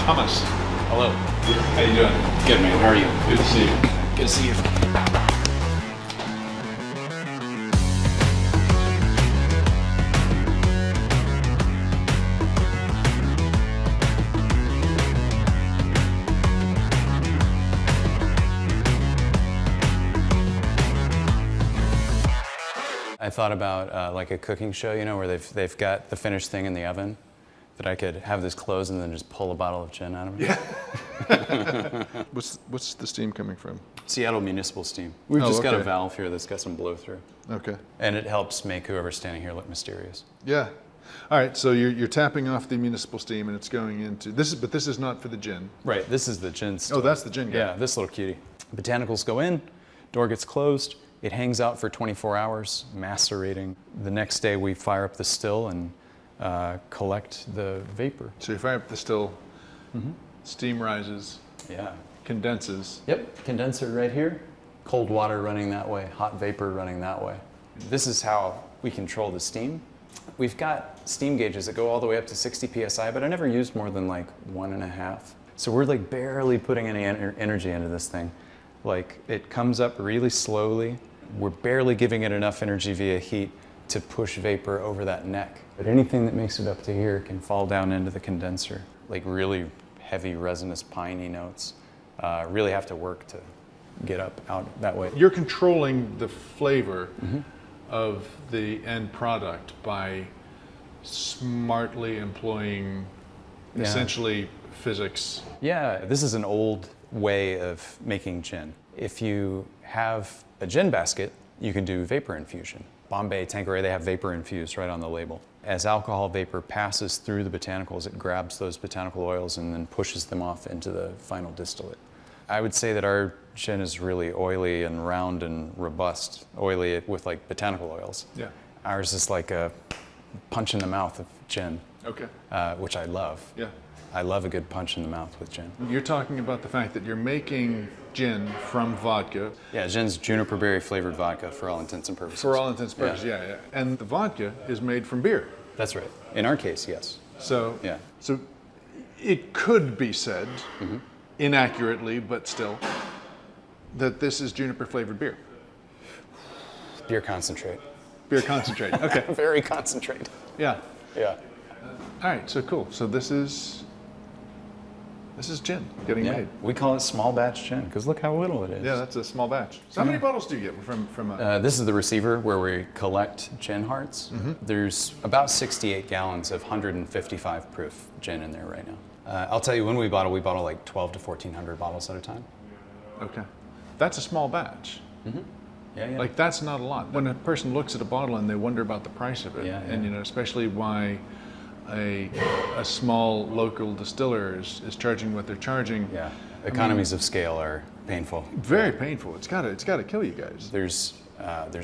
Thomas. Hello. How you doing? Good, man. How are you? Good to see you. Good to see you. I thought about like a cooking show, you know, where they've got the finished thing in the oven, that I could have this close and then just pull a bottle of gin out of it. Yeah. What's the steam coming from? Seattle Municipal Steam. We've just got a okay. valve here that's got some blow through. Okay. And it helps make whoever's standing here look mysterious. Yeah. All right. So you're tapping off the municipal steam, and it's going into this. But this is not for the gin. Right. This is the gin still. Oh, that's the gin guy. Yeah. This little cutie. Botanicals go in. Door gets closed. It hangs out for 24 hours, macerating. The next day we fire up the still and collect the vapor. So you fire up the still, steam rises, Yeah. condenses. Yep, condenser right here. Cold water running that way, hot vapor running that way. This is how we control the steam. We've got steam gauges that go all the way up to 60 PSI, but I never used more than like 1.5. So we're like barely putting any energy into this thing. Like it comes up really slowly. We're barely giving it enough energy via heat to push vapor over that neck. But anything that makes it up to here can fall down into the condenser. Like really heavy resinous piney notes really have to work to get up out that way. You're controlling the flavor of the end product by smartly employing essentially physics. Yeah, this is an old way of making gin. If you have a gin basket, you can do vapor infusion. Bombay, Tanqueray, they have vapor infused right on the label. As alcohol vapor passes through the botanicals, it grabs those botanical oils and then pushes them off into the final distillate. I would say that our gin is really oily and round and robust, oily with like botanical oils. Yeah. Ours is like a punch in the mouth of gin, Okay. which I love. Yeah. I love a good punch in the mouth with gin. You're talking about the fact that you're making gin from vodka. Yeah, gin's juniper berry flavored vodka for all intents and purposes. For all intents and purposes, yeah. And the vodka is made from beer. That's right. In our case, yes. So, Yeah. so it could be said, inaccurately, but still, that this is juniper flavored beer. Beer concentrate. Beer concentrate. Okay. Very concentrate. Yeah. Yeah. All right. So cool. So this is gin getting Yeah. made. We call it small batch gin because look how little it is. Yeah, that's a small batch. So how many bottles do you get from a? This is the receiver where we collect gin hearts. There's about 68 gallons of 155 proof gin in there right now. I'll tell you, when we bottle like 12 to 1,400 bottles at a time. Okay. That's a small batch. Yeah, yeah. Like that's not a lot. When a person looks at a bottle and they wonder about the price of it, Yeah, and yeah. especially why a small local distiller is charging what they're charging. Yeah. Economies of scale are painful. Very painful. It's gotta kill you guys. There's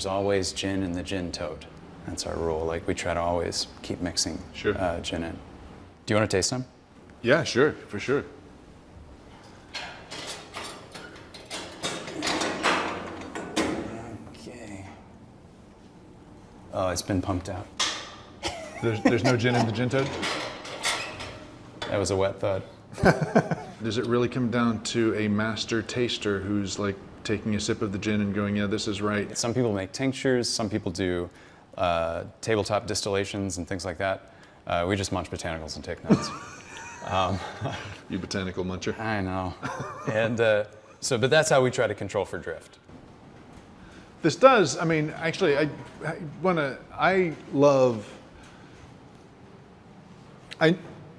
always gin in the gin tote. That's our rule. Like we try to always keep mixing Sure. Gin in. Do you want to taste some? Yeah, sure, for sure. Okay. Oh, it's been pumped out. There's no gin in the gin toad? That was a wet thud. Does it really come down to a master taster who's like taking a sip of the gin and going, yeah, this is right? Some people make tinctures, some people do tabletop distillations and things like that. We just munch botanicals and take notes. You botanical muncher. I know. And but that's how we try to control for drift. This does, I mean, actually,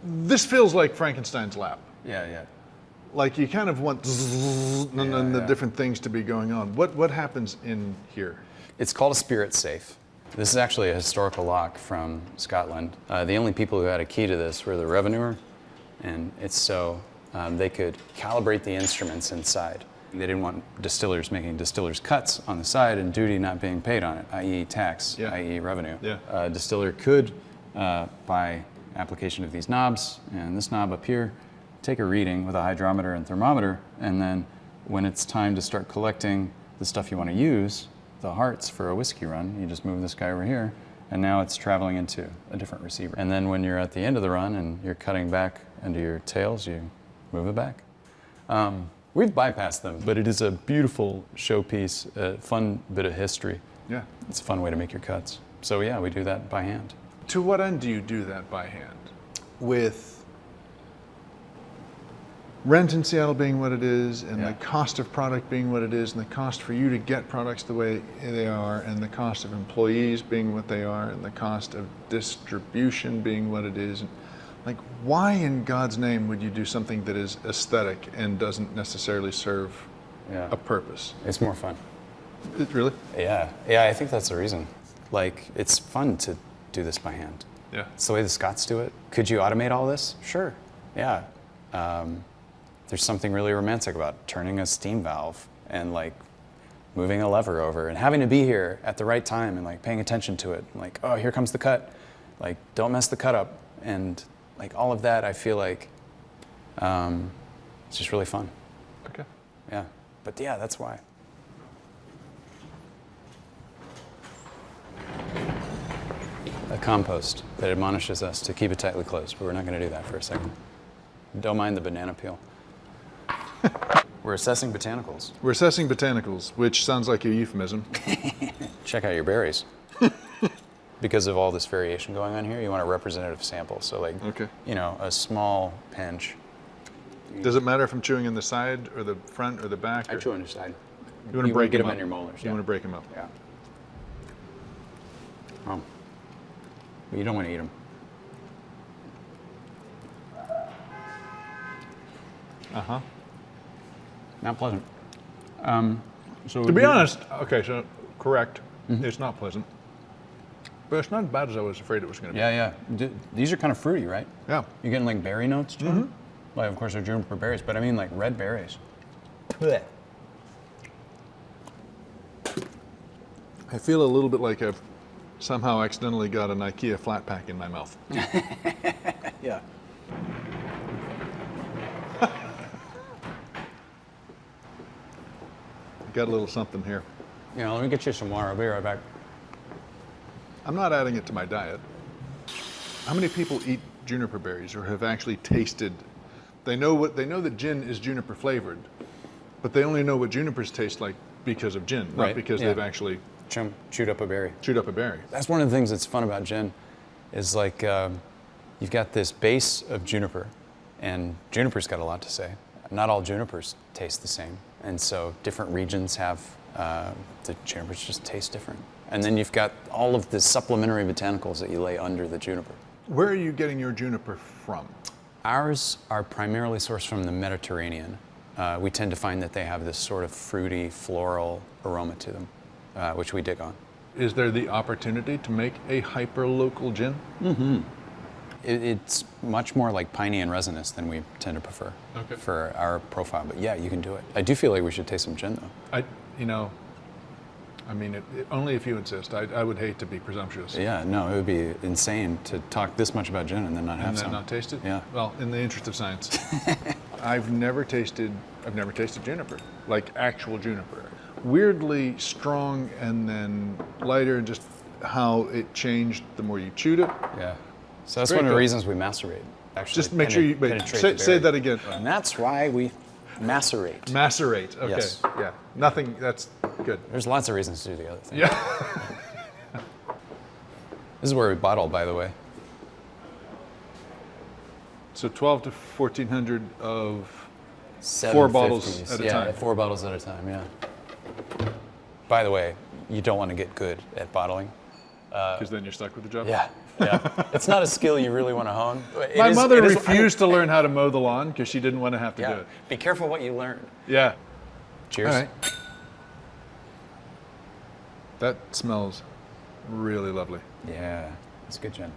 this feels like Frankenstein's lab. Yeah, yeah. Like you kind of want and the yeah. different things to be going on. What happens in here? It's called a spirit safe. This is actually a historical lock from Scotland. The only people who had a key to this were the revenuer, and it's so they could calibrate the instruments inside. They didn't want distillers making distillers' cuts on the side and duty not being paid on it, i.e. tax, Yeah. i.e. revenue. Yeah. A distiller could, by application of these knobs and this knob up here, take a reading with a hydrometer and thermometer, and then when it's time to start collecting the stuff you want to use, the hearts for a whiskey run, you just move this guy over here, And now it's traveling into a different receiver. And then when you're at the end of the run and you're cutting back into your tails, you move it back. We've bypassed them, but it is a beautiful showpiece, a fun bit of history. Yeah. It's a fun way to make your cuts. So yeah, we do that by hand. To what end do you do that by hand? With rent in Seattle being what it is, and the cost of product being what it is, and the cost for you to get products the way they are, and the cost of employees being what they are, and the cost of distribution being what it is. Like, why in God's name would you do something that is aesthetic and doesn't necessarily serve a purpose? It's more fun. Really? Yeah, I think that's the reason. Like, it's fun to do this by hand. Yeah. It's the way the Scots do it. Could you automate all this? Sure. Yeah. There's something really romantic about turning a steam valve and like moving a lever over and having to be here at the right time and like paying attention to it. Like, oh, here comes the cut. Like, don't mess the cut up. And like all of that, I feel like it's just really fun. Okay. Yeah. But yeah, that's why. A compost that admonishes us to keep it tightly closed, but we're not going to do that for a second. Don't mind the banana peel. We're assessing botanicals. We're assessing botanicals, which sounds like a euphemism. Check out your berries. Because of all this variation going on here, you want a representative sample. So like, you know, a small pinch. Does it matter if I'm chewing in the side or the front or the back? I chew on the side. You want to break them them up in your molars. You want to break them up. Yeah. Oh. But you don't want to eat them. Uh-huh. Not pleasant. So to be honest, okay, so correct, it's not pleasant. But it's not as bad as I was afraid it was going to be. Yeah. These are kind of fruity, right? Yeah. You're getting like berry notes to them? Well, of course, they're juniper berries, but I mean like red berries. I feel a little bit like I've somehow accidentally got an IKEA flat pack in my mouth. Yeah. Got a little something here. You know, let me get you some water. I'll be right back. I'm not adding it to my diet. How many people eat juniper berries or have actually tasted? They know that gin is juniper flavored, but they only know what junipers taste like because of gin, not because they've actually chewed up a berry. Chewed up a berry. That's one of the things that's fun about gin, is like you've got this base of juniper, and juniper's got a lot to say. Not all junipers taste the same, and so different regions have the junipers just taste different. And then you've got all of the supplementary botanicals that you lay under the juniper. Where are you getting your juniper from? Ours are primarily sourced from the Mediterranean. We tend to find that they have this sort of fruity, floral aroma to them, which we dig on. Is there the opportunity to make a hyper-local gin? Mm-hmm. It's much more like piney and resinous than we tend to prefer for our profile. But yeah, you can do it. I do feel like we should taste some gin, though. Only if you insist. I would hate to be presumptuous. Yeah, no, it would be insane to talk this much about gin and then not have some. And then not taste it? Yeah. Well, in the interest of science. I've never tasted juniper, like actual juniper. Weirdly strong and then lighter, and just how it changed the more you chewed it. Yeah. So that's one of the reasons we macerate. Actually, just make sure you say that again. And that's why we macerate. Macerate. Okay. Yes. Yeah. Nothing. That's good. There's lots of reasons to do the other thing. Yeah. This is where we bottle, by the way. So 12 to 1400 of 4 bottles at a time. Yeah, 4 bottles at a time. Yeah. By the way, you don't want to get good at bottling. Because then you're stuck with the job? Yeah. It's not a skill you really want to hone. My mother refused to learn how to mow the lawn because she didn't want to have to do it. Be careful what you learn. Yeah. Cheers. All right. That smells really lovely. Yeah, it's good gin.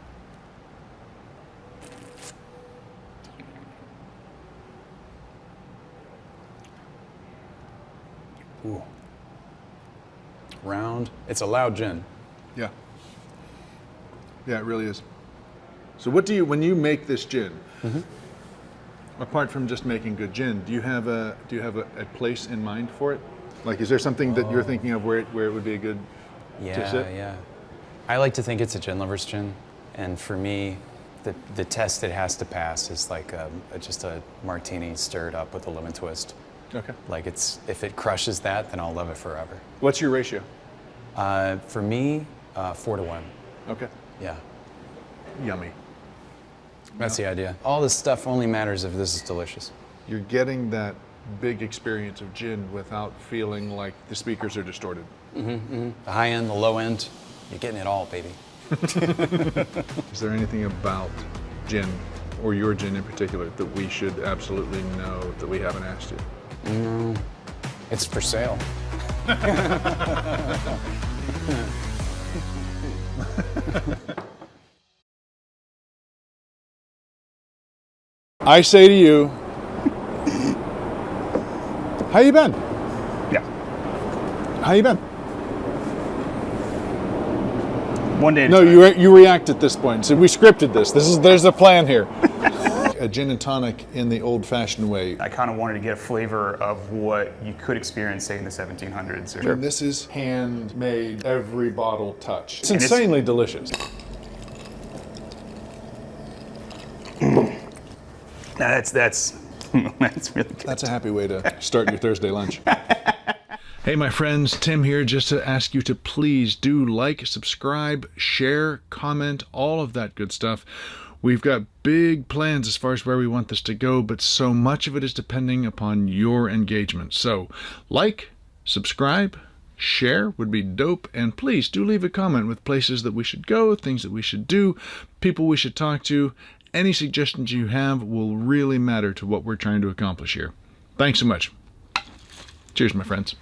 Ooh. Round. It's a loud gin. Yeah. Yeah, it really is. So what do you, when you make this gin, apart from just making good gin, do you have a place in mind for it? Like, is there something that you're thinking of where it would be a good to sit? Yeah. I like to think it's a gin lover's gin, and for me, the test it has to pass is like just a martini stirred up with a lemon twist. Okay. Like if it crushes that, then I'll love it forever. What's your ratio? For me, 4 to 1. Okay. Yeah, Yummy. that's the idea. All this stuff only matters if this is delicious. You're getting that big experience of gin without feeling like the speakers are distorted. The high end, the low end, you're getting it all, baby. Is there anything about gin, or your gin in particular, that we should absolutely know that we haven't asked you? It's for sale. I say to you, how you been? Yeah. How you been? One day at a No, time. you react at this point. So we scripted this. There's a plan here. A gin and tonic in the old-fashioned way. I kind of wanted to get a flavor of what you could experience, say, in the 1700s. Or, And this is handmade, every bottle touch. It's And it's- insanely delicious. that's that's really good. That's a happy way to start your Thursday lunch. Hey, my friends, Tim here, just to ask you to please do like, subscribe, share, comment, all of that good stuff. We've got big plans as far as where we want this to go, but so much of it is depending upon your engagement. So, like, subscribe, share would be dope, and please do leave a comment with places that we should go, things that we should do, people we should talk to. Any suggestions you have will really matter to what we're trying to accomplish here. Thanks so much. Cheers, my friends.